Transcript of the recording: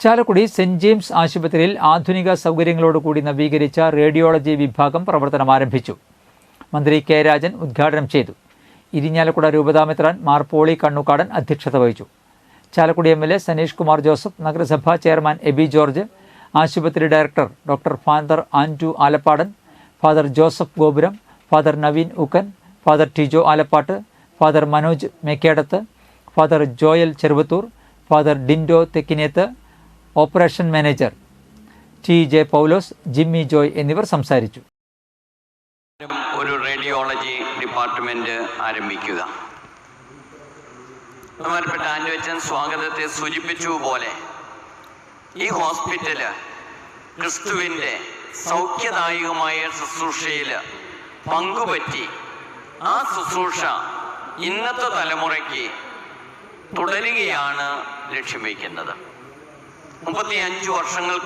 Chalakudy saint James ആശുപത്രിയിൽ ആധുനിക സൗകര്യങ്ങളോടുകൂടി നവീകരിച്ച റേഡിയോളജി വിഭാഗം പ്രവർത്തനം ആരംഭിച്ചു. മന്ത്രി കെ രാജൻ ഉദ്ഘാടനം ചെയ്തു. ഇരിഞ്ഞാലക്കുട രൂപതാമെത്രാൻ മാർ പോളി കണ്ണുകാടൻ അധ്യക്ഷത വഹിച്ചു. ചാലക്കുടി എം.എൽ.എ. സനീഷ് കുമാർ ജോസഫ്, നഗരസഭാ ചെയർമാൻ എബി ജോർജ്, ആശുപത്രി director doctor father Andrew Alappadan, father Joseph Gopuram, father Naveen Ukken, father Tijo Alappatt, father Manoj Mekkedath, father Joel Cheruvathur, father Dindo Thekkineth, operation manager TJ. Paulose, Jimmy Joy എന്നിവർ സംസാരിച്ചു. ഒരു റേഡിയോളജി ഡിപ്പാർട്ട്മെന്റ് ആരംഭിക്കുക. ബഹുമാനപ്പെട്ട ആൻഡ്രുവച്ചൻ സ്വാഗതത്തെ സൂചിപ്പിച്ചു പോലെ ഈ ഹോസ്പിറ്റല് ക്രിസ്തുവിൻ്റെ സൗഖ്യദായകമായ ശുശ്രൂഷയിൽ പങ്കുപറ്റി ആ ശുശ്രൂഷ ഇന്നത്തെ തലമുറയ്ക്ക് തുടരുകയാണ് ലക്ഷ്യം വയ്ക്കുന്നത്. 35 വർഷങ്ങൾക്ക്